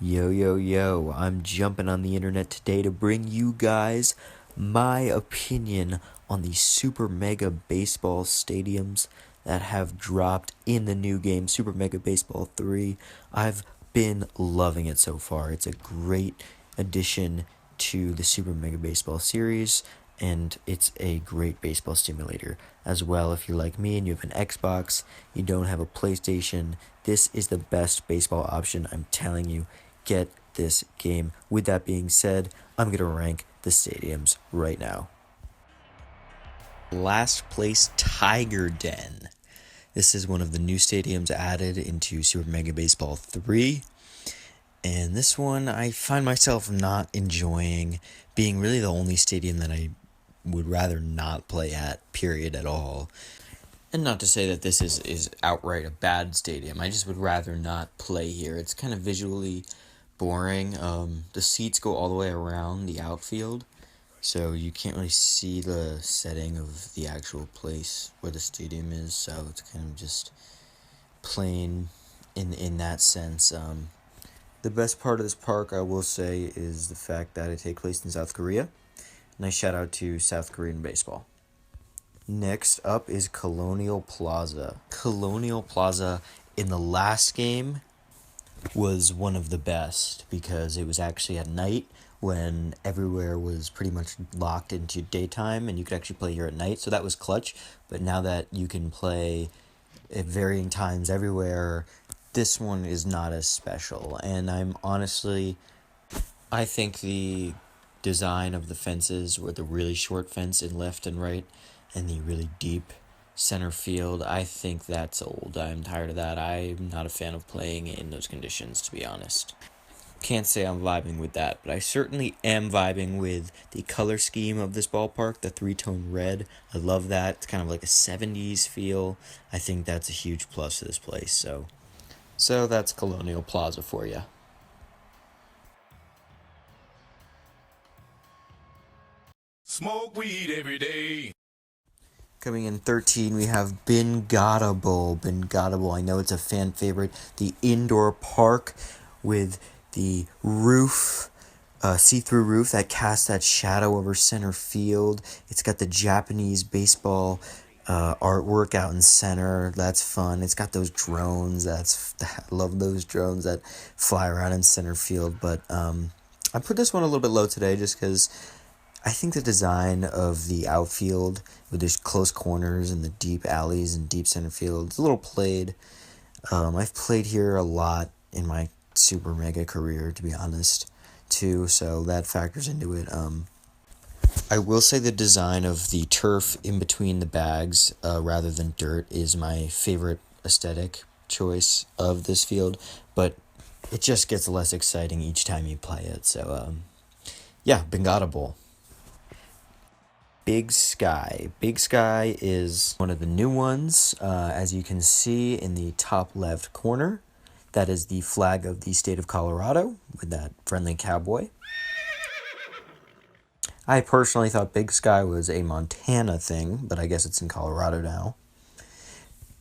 Yo, yo, yo, I'm jumping on the internet today to bring you guys my opinion on the Super Mega Baseball stadiums that have dropped in the new game, Super Mega Baseball 3. I've been loving it so far. It's a great addition to the Super Mega Baseball series, and it's a great baseball simulator as well. If you're like me and you have an Xbox, you don't have a PlayStation, this is the best baseball option, I'm telling you. Get this game. With that being said, I'm going to rank the stadiums right now. Last place, Tiger Den. This is one of the new stadiums added into Super Mega Baseball 3. And this one I find myself not enjoying, being really the only stadium that I would rather not play at, period, at all. And not to say that this is outright a bad stadium. I just would rather not play here. It's kind of visually boring. The seats go all the way around the outfield, so you can't really see the setting of the actual place where the stadium is. So it's kind of just plain in that sense. The best part of this park, I will say, is the fact that it takes place in South Korea. Nice shout out to South Korean baseball. Next up is Colonial Plaza. Colonial Plaza in the last game was one of the best because it was actually at night when everywhere was pretty much locked into daytime and you could actually play here at night. So that was clutch. But now that you can play at varying times everywhere, this one is not as special. And I think the design of the fences with the really short fence in left and right and the really deep center field, I think that's old. I'm tired of that. I'm not a fan of playing in those conditions, to be honest. Can't say I'm vibing with that, but I certainly am vibing with the color scheme of this ballpark, the three-tone red. I love that. It's kind of like a 70s feel. I think that's a huge plus to this place. So that's Colonial Plaza for you. Smoke weed every day. Coming in 13, we have Bingotable. Bingotable, I know it's a fan favorite. The indoor park with the roof, see-through roof that casts that shadow over center field. It's got the Japanese baseball artwork out in center. That's fun. It's got those drones. I love those drones that fly around in center field. But I put this one a little bit low today just because I think the design of the outfield with these close corners and the deep alleys and deep center field is a little played. I've played here a lot in my Super Mega career, to be honest, too, so that factors into it. I will say the design of the turf in between the bags rather than dirt is my favorite aesthetic choice of this field, but it just gets less exciting each time you play it. So, yeah, Bingotable. Big Sky. Big Sky is one of the new ones, as you can see in the top left corner. That is the flag of the state of Colorado with that friendly cowboy. I personally thought Big Sky was a Montana thing, but I guess it's in Colorado now.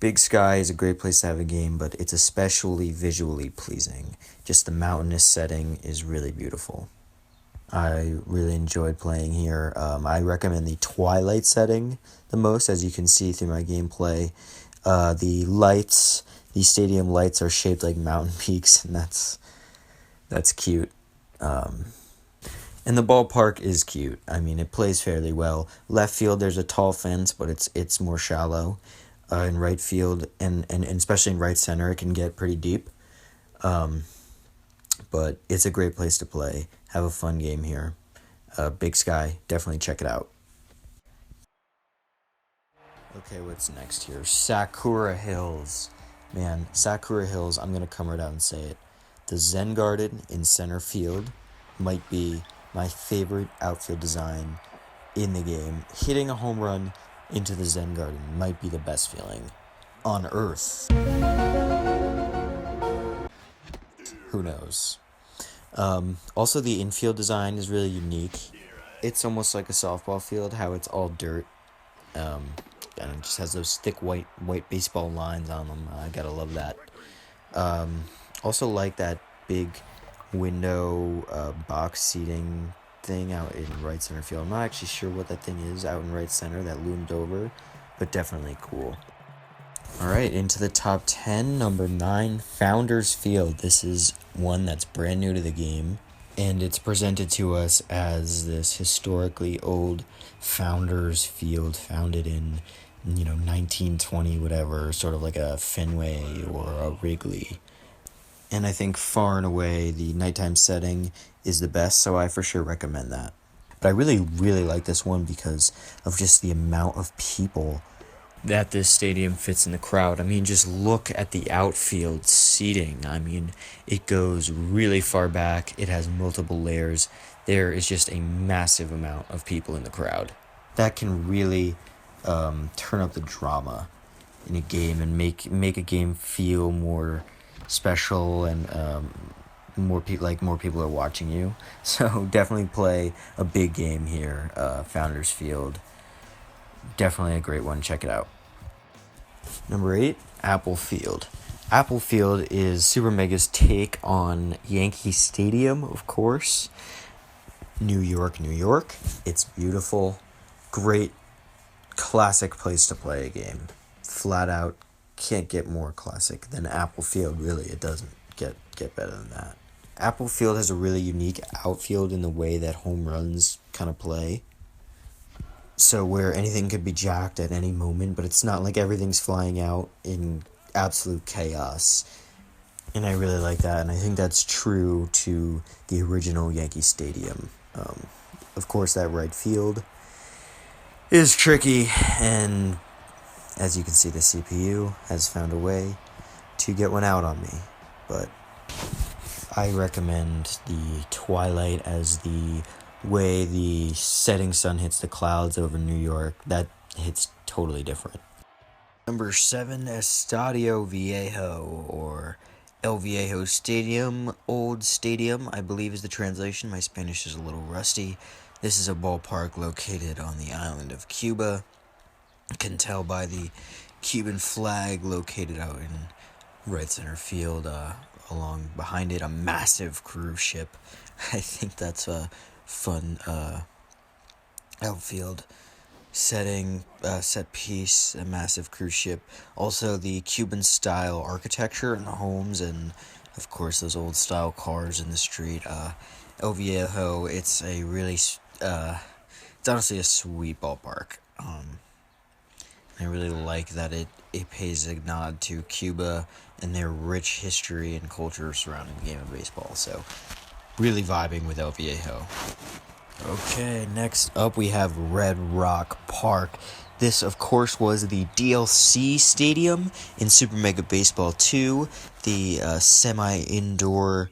Big Sky is a great place to have a game, but it's especially visually pleasing. Just the mountainous setting is really beautiful. I really enjoyed playing here. I recommend the Twilight setting the most, as you can see through my gameplay. The stadium lights are shaped like mountain peaks, and that's cute. And the ballpark is cute. I mean, it plays fairly well. Left field, there's a tall fence, but it's more shallow. In right field, and especially in right center, it can get pretty deep. But it's a great place to play. Have a fun game here. Big Sky, definitely check it out. Okay, what's next here? Sakura Hills. Man, Sakura Hills, I'm going to come right out and say it. The Zen Garden in center field might be my favorite outfield design in the game. Hitting a home run into the Zen Garden might be the best feeling on Earth. Who knows? Also, the infield design is really unique. It's almost like a softball field, how it's all dirt. And it just has those thick white baseball lines on them. I gotta love that. Also like that big window box seating thing out in right center field. I'm not actually sure what that thing is out in right center that loomed over, but definitely cool. All right, into the top 10, number 9, Founders Field. This is one that's brand new to the game, and it's presented to us as this historically old Founders Field founded in 1920 whatever, sort of like a Fenway or a Wrigley. And I think far and away the nighttime setting is the best, so I for sure recommend that. But I really, really like this one because of just the amount of people that this stadium fits in the crowd. I mean, just look at the outfield seating. I mean, it goes really far back. It has multiple layers. There is just a massive amount of people in the crowd. That can really turn up the drama in a game and make a game feel more special and more people are watching you. So definitely play a big game here, Founders Field. Definitely a great one. Check it out. Number 8, Apple Field. Apple Field is Super Mega's take on Yankee Stadium, of course. New York, New York. It's beautiful. Great, classic place to play a game. Flat out, can't get more classic than Apple Field, really. It doesn't get better than that. Apple Field has a really unique outfield in the way that home runs kind of play. So where anything could be jacked at any moment, but it's not like everything's flying out in absolute chaos. And I really like that, and I think that's true to the original Yankee Stadium. Of course, that right field is tricky, and as you can see, the CPU has found a way to get one out on me. But I recommend the twilight as the way the setting sun hits the clouds over New York. That hits totally different. Number 7, Estadio Viejo, or El Viejo Stadium, Old Stadium, I believe is the translation. My Spanish is a little rusty. This is a ballpark located on the island of Cuba. You can tell by the Cuban flag located out in right center field. Along behind it, a massive cruise ship. I think that's a fun outfield setting, set piece, a massive cruise ship. Also, the Cuban style architecture in the homes, and of course those old style cars in the street. El Viejo, it's a really, it's honestly a sweet ballpark. I really like that it pays a nod to Cuba and their rich history and culture surrounding the game of baseball. So, really vibing with El Viejo. Okay, next up we have Red Rock Park. This, of course, was the DLC stadium in Super Mega Baseball 2, the semi-outdoor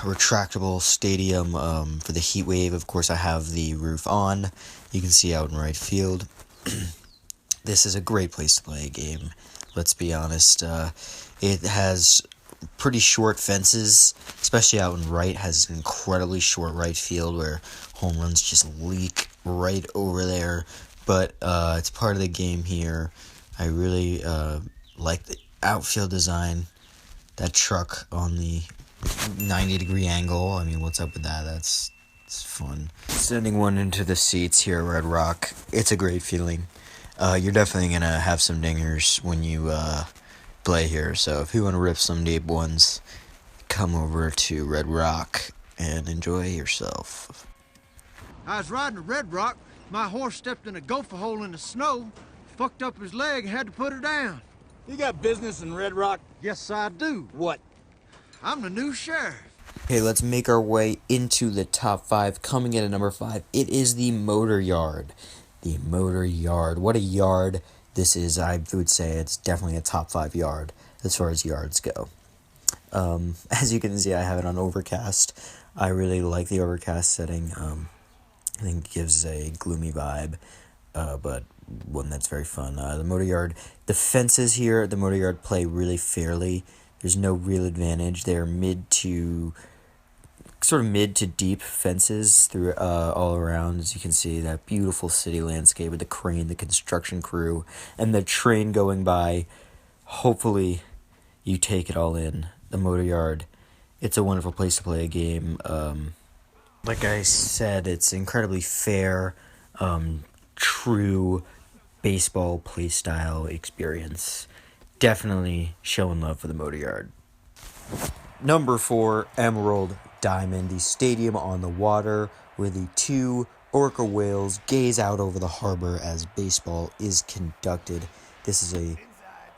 retractable stadium for the heat wave. Of course, I have the roof on. You can see out in right field. This is a great place to play a game. Let's be honest. It has pretty short fences, especially out in right. Has an incredibly short right field where home runs just leak right over there. But it's part of the game here. I really like the outfield design. That truck on the 90-degree angle. I mean, what's up with that? It's fun. Sending one into the seats here at Red Rock. It's a great feeling. You're definitely going to have some dingers when you play here. So if you want to rip some deep ones, come over to Red Rock and enjoy yourself. I was riding to Red Rock. My horse stepped in a gopher hole in the snow, fucked up his leg, and had to put her down. You got business in Red Rock? Yes, I do. What? I'm the new sheriff. Okay, let's make our way into the top 5. Coming in at number 5, it is the Motor Yard. The Motor Yard. What a yard this is. I would say it's definitely a top 5 yard as far as yards go. As you can see, I have it on overcast. I really like the overcast setting. I think it gives a gloomy vibe, but one that's very fun. The Motor Yard, the fences here at the Motor Yard play really fairly. There's no real advantage. They're mid to deep fences through all around. As you can see, that beautiful city landscape with the crane, the construction crew, and the train going by. Hopefully, you take it all in. the Motor Yard. It's a wonderful place to play a game. Like I said, it's incredibly fair, true baseball play style experience. Definitely showing love for the Motor Yard. Number 4, Emerald Diamond, the stadium on the water where the two orca whales gaze out over the harbor as baseball is conducted. This is a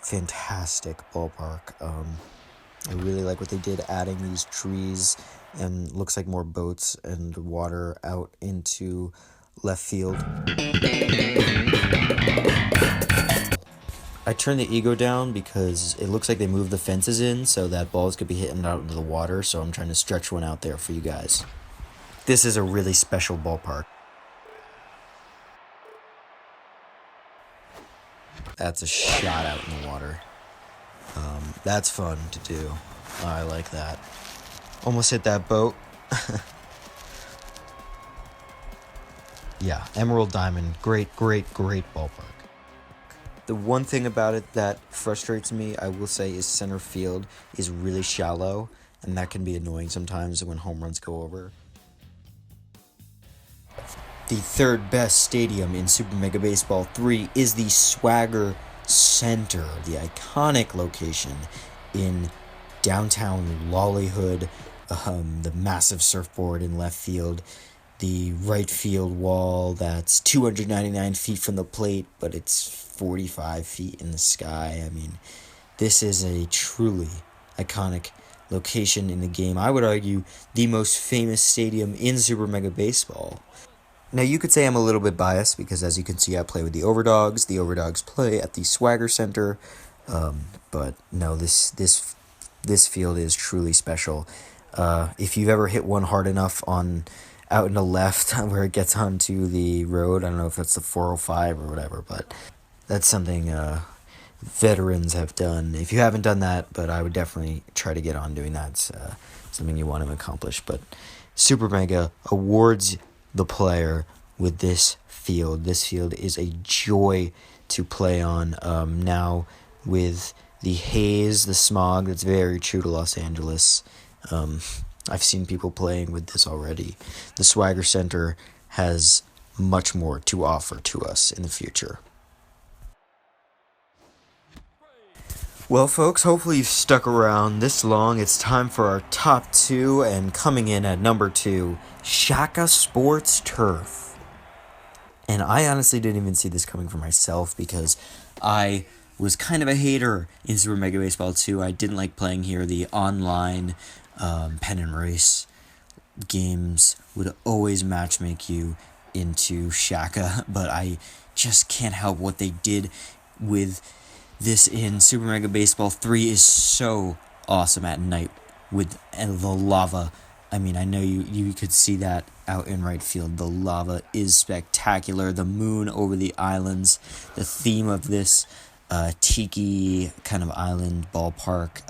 fantastic ballpark. I really like what they did, adding these trees and looks like more boats and water out into left field. I turned the ego down because it looks like they moved the fences in so that balls could be hitting out into the water, so I'm trying to stretch one out there for you guys. This is a really special ballpark. That's a shot out in the water. That's fun to do. I like that. Almost hit that boat. Yeah, Emerald Diamond. Great ballpark. The one thing about it that frustrates me, I will say, is center field is really shallow, and that can be annoying sometimes when home runs go over. The third best stadium in Super Mega Baseball 3 is the Swagger Center, the iconic location in downtown Lollywood, the massive surfboard in left field, the right field wall that's 299 feet from the plate, but it's 45 feet in the sky. I mean, this is a truly iconic location in the game. I would argue the most famous stadium in Super Mega Baseball. Now, you could say I'm a little bit biased because, as you can see, I play with the Overdogs. The Overdogs play at the Swagger Center, but no, this field is truly special. If you've ever hit one hard enough out in the left where it gets onto the road, I don't know if it's the 405 or whatever, but that's something veterans have done. If you haven't done that, but I would definitely try to get on doing that. It's something you want to accomplish. But Super Mega awards the player with this field. This field is a joy to play on. Now with the haze, the smog, that's very true to Los Angeles. I've seen people playing with this already. The Swagger Center has much more to offer to us in the future. Well, folks, hopefully you've stuck around this long. It's time for our top 2, and coming in at number 2, Shaka Sports Turf. And I honestly didn't even see this coming for myself because I was kind of a hater in Super Mega Baseball 2. I didn't like playing here. The online pen and race games would always matchmake you into Shaka, but I just can't help what they did with this in Super Mega Baseball 3 is so awesome at night with the lava. I mean, I know you could see that out in right field. The lava is spectacular. The moon over the islands. The theme of this tiki kind of island ballpark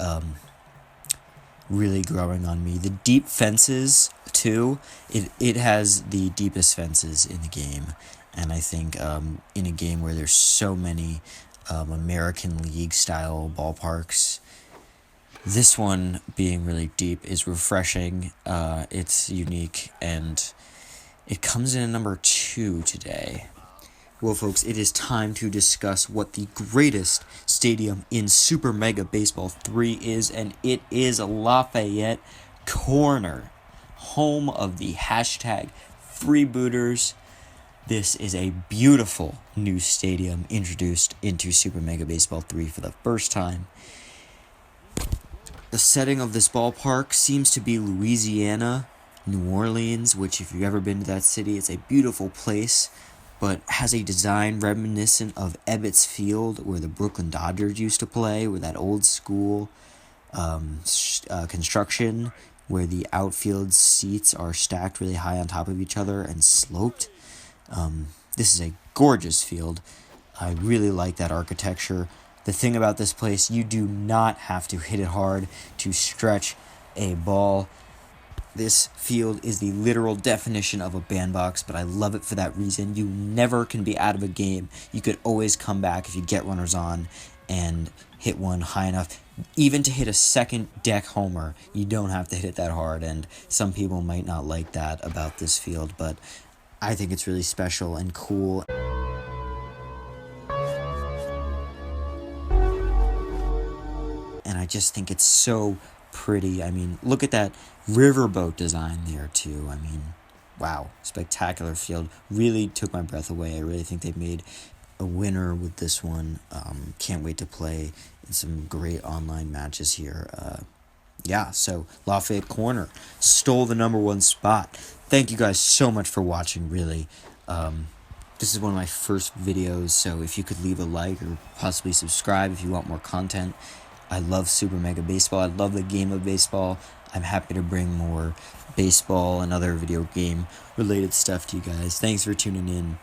really growing on me. The deep fences, too. It has the deepest fences in the game. And I think in a game where there's so many American League style ballparks, this one being really deep is refreshing. It's unique, and it comes in at number 2 today. Well, folks, it is time to discuss what the greatest stadium in Super Mega Baseball 3 is, and it is Lafayette Corner, home of the hashtag Freebooters. This is a beautiful new stadium introduced into Super Mega Baseball 3 for the first time. The setting of this ballpark seems to be Louisiana, New Orleans, which if you've ever been to that city, it's a beautiful place, but has a design reminiscent of Ebbets Field, where the Brooklyn Dodgers used to play, with that old school construction, where the outfield seats are stacked really high on top of each other and sloped. This is a gorgeous field. I really like that architecture. The thing about this place, you do not have to hit it hard to stretch a ball. This field is the literal definition of a bandbox, but I love it for that reason. You never can be out of a game. You could always come back if you get runners on and hit one high enough. even to hit a second deck homer, you don't have to hit it that hard, and some people might not like that about this field, but I think it's really special and cool. And I just think it's so pretty. I mean, look at that riverboat design there, too. I mean, wow, spectacular field. Really took my breath away. I really think they made a winner with this one. Can't wait to play in some great online matches here. Yeah, so Lafayette Corner stole the #1 spot. Thank you guys so much for watching, really. This is one of my first videos, so if you could leave a like or possibly subscribe if you want more content. I love Super Mega Baseball. I love the game of baseball. I'm happy to bring more baseball and other video game related stuff to you guys. Thanks for tuning in.